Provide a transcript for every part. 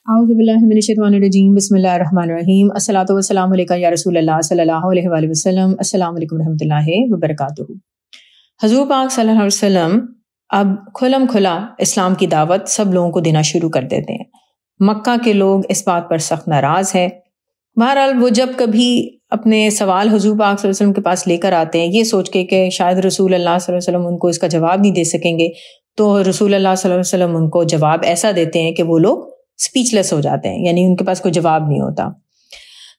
اعوذ باللہ من الشیطان الرجیم بسم اللہ الرحمن الرحیم الصلاۃ والسلام علیکہ یا رسول اللہ صلی اللہ علیہ وآلہ وسلم. السلام علیکم ورحمۃ اللہ وبرکاتہ. حضور پاک صلی اللہ علیہ وسلم اب کھلم کھلا اسلام کی دعوت سب لوگوں کو دینا شروع کر دیتے ہیں. مکہ کے لوگ اس بات پر سخت ناراض ہیں. بہرحال وہ جب کبھی اپنے سوال حضور پاک صلی اللہ علیہ وسلم کے پاس لے کر آتے ہیں یہ سوچ کے کہ شاید رسول اللہ صلی اللہ علیہ وسلم ان کو اس کا جواب نہیں دے سکیں گے، تو رسول اللہ صلی اللہ علیہ وسلم ان کو جواب ایسا دیتے ہیں کہ وہ لوگ اسپیچ لیس ہو جاتے ہیں، یعنی ان کے پاس کوئی جواب نہیں ہوتا.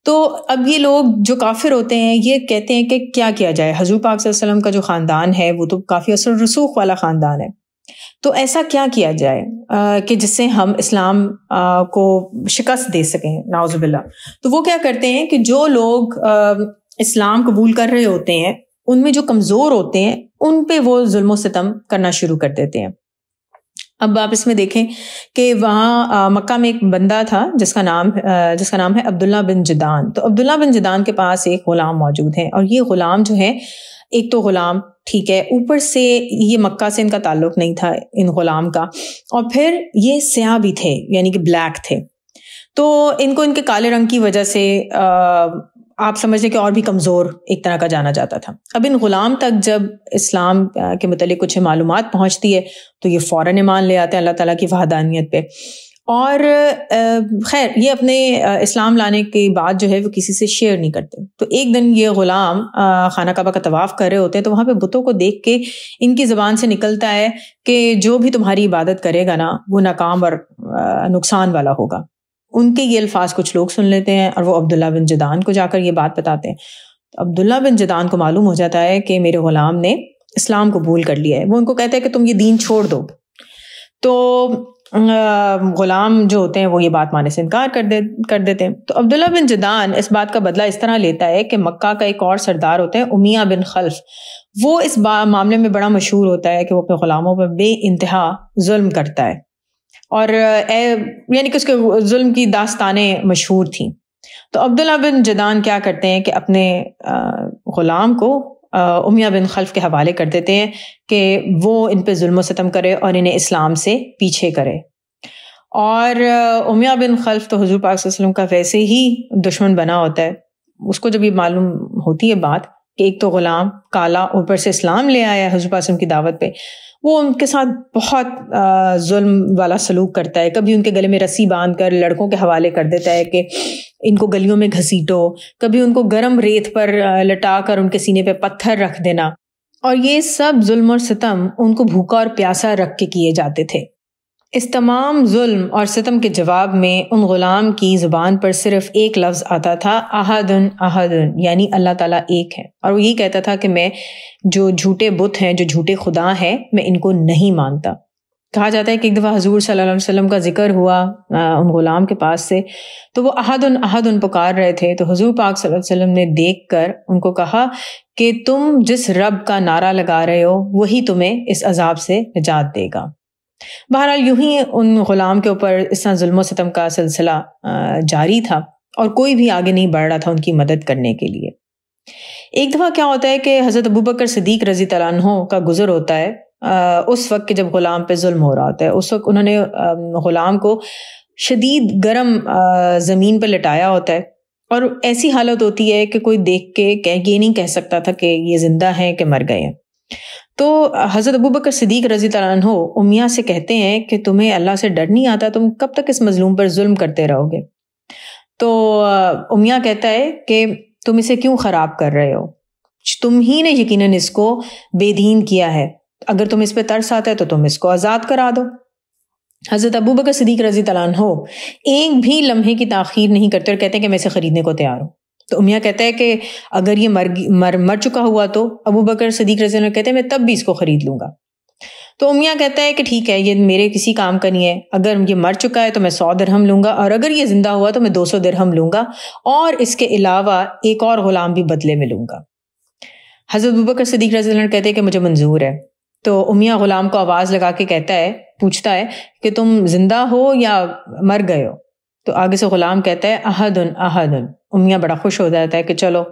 تو اب یہ لوگ جو کافر ہوتے ہیں یہ کہتے ہیں کہ کیا کیا جائے، حضور پاک صلی اللہ علیہ وسلم کا جو خاندان ہے وہ تو کافی اثر رسوخ والا خاندان ہے، تو ایسا کیا جائے کہ جس سے ہم اسلام کو شکست دے سکیں، نعوذ باللہ. تو وہ کیا کرتے ہیں کہ جو لوگ اسلام قبول کر رہے ہوتے ہیں ان میں جو کمزور ہوتے ہیں ان پہ وہ ظلم و ستم کرنا شروع کر دیتے ہیں. اب آپ اس میں دیکھیں کہ وہاں مکہ میں ایک بندہ تھا جس کا نام ہے عبداللہ بن جدعان. تو عبداللہ بن جدعان کے پاس ایک غلام موجود ہے، اور یہ غلام جو ہے ایک تو غلام ٹھیک ہے، اوپر سے یہ مکہ سے ان کا تعلق نہیں تھا ان غلام کا، اور پھر یہ سیاہ بھی تھے یعنی کہ بلیک تھے. تو ان کو ان کے کالے رنگ کی وجہ سے آپ سمجھیں کہ اور بھی کمزور ایک طرح کا جانا جاتا تھا. اب ان غلام تک جب اسلام کے متعلق کچھ معلومات پہنچتی ہے تو یہ فوراً ایمان لے آتے ہیں اللہ تعالیٰ کی وحدانیت پہ. اور خیر یہ اپنے اسلام لانے کے بعد جو ہے وہ کسی سے شیئر نہیں کرتے. تو ایک دن یہ غلام خانہ کعبہ کا طواف کر رہے ہوتے ہیں، تو وہاں پہ بتوں کو دیکھ کے ان کی زبان سے نکلتا ہے کہ جو بھی تمہاری عبادت کرے گا نا وہ ناکام اور نقصان والا ہوگا. ان کے یہ الفاظ کچھ لوگ سن لیتے ہیں اور وہ عبداللہ بن جدعان کو جا کر یہ بات بتاتے ہیں. تو عبداللہ بن جدعان کو معلوم ہو جاتا ہے کہ میرے غلام نے اسلام قبول کر لیا ہے. وہ ان کو کہتے ہیں کہ تم یہ دین چھوڑ دو. تو غلام جو ہوتے ہیں وہ یہ بات ماننے سے انکار کر دیتے ہیں. تو عبداللہ بن جدعان اس بات کا بدلہ اس طرح لیتا ہے کہ مکہ کا ایک اور سردار ہوتا ہے امیہ بن خلف، وہ اس معاملے میں بڑا مشہور ہوتا ہے کہ وہ اپنے غلاموں پر بے انتہا ظلم کرتا ہے، اور یعنی کہ اس کے ظلم کی داستانیں مشہور تھیں. تو عبداللہ بن جدعان کیا کرتے ہیں کہ اپنے غلام کو امیہ بن خلف کے حوالے کر دیتے ہیں کہ وہ ان پہ ظلم و ستم کرے اور انہیں اسلام سے پیچھے کرے. اور امیہ بن خلف تو حضور پاک صلی اللہ علیہ وسلم کا ویسے ہی دشمن بنا ہوتا ہے. اس کو جب یہ معلوم ہوتی ہے بات کہ ایک تو غلام کالا اوپر سے اسلام لے آیا ہے حضور پاک صلی اللہ علیہ وسلم کی دعوت پہ، وہ ان کے ساتھ بہت ظلم والا سلوک کرتا ہے. کبھی ان کے گلے میں رسی باندھ کر لڑکوں کے حوالے کر دیتا ہے کہ ان کو گلیوں میں گھسیٹو، کبھی ان کو گرم ریت پر لٹا کر ان کے سینے پہ پتھر رکھ دینا. اور یہ سب ظلم اور ستم ان کو بھوکا اور پیاسا رکھ کے کیے جاتے تھے. اس تمام ظلم اور ستم کے جواب میں ان غلام کی زبان پر صرف ایک لفظ آتا تھا، احدن احدن، یعنی اللہ تعالیٰ ایک ہے. اور وہ یہی کہتا تھا کہ میں جو جھوٹے بت ہیں، جو جھوٹے خدا ہیں، میں ان کو نہیں مانتا. کہا جاتا ہے کہ ایک دفعہ حضور صلی اللہ علیہ وسلم کا ذکر ہوا ان غلام کے پاس سے، تو وہ احدن احدن پکار رہے تھے. تو حضور پاک صلی اللہ علیہ وسلم نے دیکھ کر ان کو کہا کہ تم جس رب کا نعرہ لگا رہے ہو وہی تمہیں اس عذاب سے نجات دے گا. بہرحال یوں ہی ان غلام کے اوپر اس طرح ظلم و ستم کا سلسلہ جاری تھا، اور کوئی بھی آگے نہیں بڑھ رہا تھا ان کی مدد کرنے کے لیے. ایک دفعہ کیا ہوتا ہے کہ حضرت ابوبکر صدیق رضی اللہ عنہ کا گزر ہوتا ہے اس وقت کہ جب غلام پہ ظلم ہو رہا ہوتا ہے. اس وقت انہوں نے غلام کو شدید گرم زمین پہ لٹایا ہوتا ہے، اور ایسی حالت ہوتی ہے کہ کوئی دیکھ کے یہ نہیں کہہ سکتا تھا کہ یہ زندہ ہیں کہ مر گئے ہیں. تو حضرت ابوبکر صدیق رضی اللہ عنہ امیہ سے کہتے ہیں کہ تمہیں اللہ سے ڈر نہیں آتا، تم کب تک اس مظلوم پر ظلم کرتے رہو گے؟ تو امیہ کہتا ہے کہ تم اسے کیوں خراب کر رہے ہو؟ تم ہی نے یقیناً اس کو بے دین کیا ہے، اگر تم اس پہ ترس آتا ہے تو تم اس کو آزاد کرا دو. حضرت ابوبکر صدیق رضی اللہ عنہ ایک بھی لمحے کی تاخیر نہیں کرتے اور کہتے ہیں کہ میں اسے خریدنے کو تیار ہوں. تو امیہ کہتا ہے کہ اگر یہ مر چکا ہوا تو ابوبکر صدیق رضی اللہ عنہ کہتے ہیں میں تب بھی اس کو خرید لوں گا. تو امیہ کہتا ہے کہ ٹھیک ہے، یہ میرے کسی کام کا نہیں ہے، اگر یہ مر چکا ہے تو میں 100 درہم لوں گا، اور اگر یہ زندہ ہوا تو میں 200 درہم لوں گا، اور اس کے علاوہ ایک اور غلام بھی بدلے میں لوں گا. حضرت ابوبکر صدیق رضی اللہ عنہ کہتے ہیں کہ مجھے منظور ہے. تو امیہ غلام کو آواز لگا کے پوچھتا ہے کہ تم زندہ ہو یا مر گئے ہو؟ تو آگے سے غلام کہتا ہے احدن احدن. امیہ بڑا خوش ہو جاتا ہے کہ چلو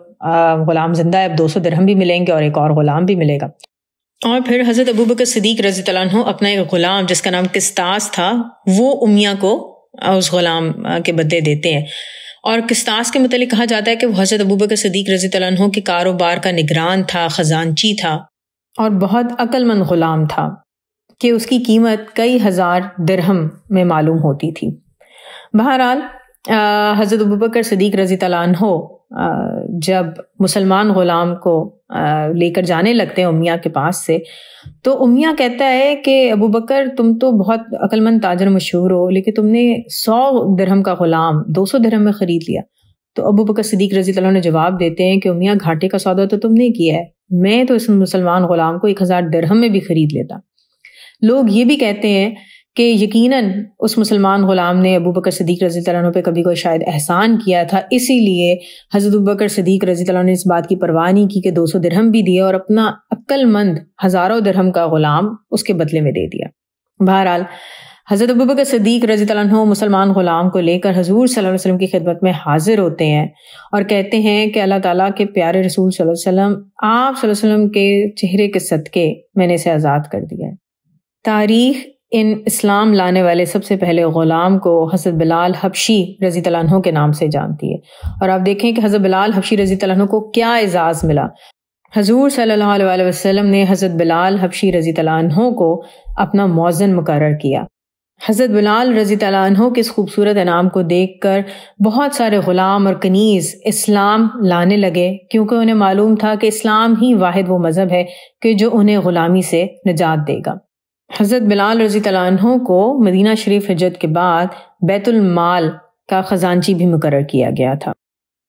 غلام زندہ ہے، اب 200 درہم بھی ملیں گے اور ایک اور غلام بھی ملے گا. اور پھر حضرت ابوبکر صدیق رضی اللہ عنہ اپنا ایک غلام جس کا نام قسطاس تھا وہ امیہ کو اس غلام کے بدلے دیتے ہیں. اور قسطاس کے متعلق کہا جاتا ہے کہ وہ حضرت ابوبکر صدیق رضی اللہ عنہ کے کاروبار کا نگران تھا، خزانچی تھا اور بہت عقل مند غلام تھا کہ اس کی قیمت کئی ہزار درہم میں معلوم ہوتی تھی. بہرحال حضرت ابوبکر صدیق رضی اللہ عنہ جب مسلمان غلام کو لے کر جانے لگتے ہیں امیہ کے پاس سے، تو امیہ کہتا ہے کہ ابوبکر تم تو بہت عقل مند تاجر مشہور ہو، لیکن تم نے 100 درہم کا غلام 200 درہم میں خرید لیا. تو ابوبکر صدیق رضی اللہ عنہ نے جواب دیتے ہیں کہ امیہ گھاٹے کا سودا تو تم نے کیا ہے، میں تو اس مسلمان غلام کو 1000 درہم میں بھی خرید لیتا. لوگ یہ بھی کہتے ہیں کہ یقیناً اس مسلمان غلام نے ابوبکر صدیق رضی اللہ عنہ پہ کبھی کوئی شاید احسان کیا تھا، اسی لیے حضرت ابوبکر صدیق رضی اللہ عنہ نے اس بات کی پرواہ نہیں کی کہ 200 درہم بھی دیے اور اپنا عقل مند ہزاروں درہم کا غلام اس کے بدلے میں دے دیا. بہرحال حضرت ابوبکر صدیق رضی اللہ عنہ مسلمان غلام کو لے کر حضور صلی اللہ علیہ وسلم کی خدمت میں حاضر ہوتے ہیں اور کہتے ہیں کہ اللہ تعالیٰ کے پیارے رسول صلی اللہ علیہ وسلم، آپ صلی اللہ علیہ وسلم کے چہرے کے صدقے میں نے اسے آزاد کر دیا ہے. تاریخ ان اسلام لانے والے سب سے پہلے غلام کو حضرت بلال حبشی رضی اللہ عنہ کے نام سے جانتی ہے. اور آپ دیکھیں کہ حضرت بلال حبشی رضی اللہ عنہ کو کیا اعزاز ملا. حضور صلی اللہ علیہ وسلم نے حضرت بلال حبشی رضی اللہ عنہ کو اپنا مؤذن مقرر کیا. حضرت بلال رضی اللہ عنہ کے اس خوبصورت انعام کو دیکھ کر بہت سارے غلام اور کنیز اسلام لانے لگے، کیونکہ انہیں معلوم تھا کہ اسلام ہی واحد وہ مذہب ہے کہ جو انہیں غلامی سے نجات دے گا. حضرت بلال رضی اللہ عنہ کو مدینہ شریف ہجرت کے بعد بیت المال کا خزانچی بھی مقرر کیا گیا تھا.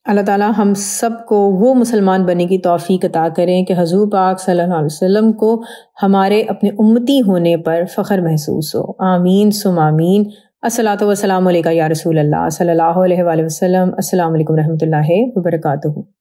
اللہ تعالیٰ ہم سب کو وہ مسلمان بننے کی توفیق عطا کریں کہ حضور پاک صلی اللہ علیہ وسلم کو ہمارے اپنے امتی ہونے پر فخر محسوس ہو. آمین ثم آمین. الصلاۃ والسلام علیکہ یا رسول اللہ صلی اللہ علیہ وآلہ وسلم. السلام علیکم ورحمۃ اللہ وبرکاتہ.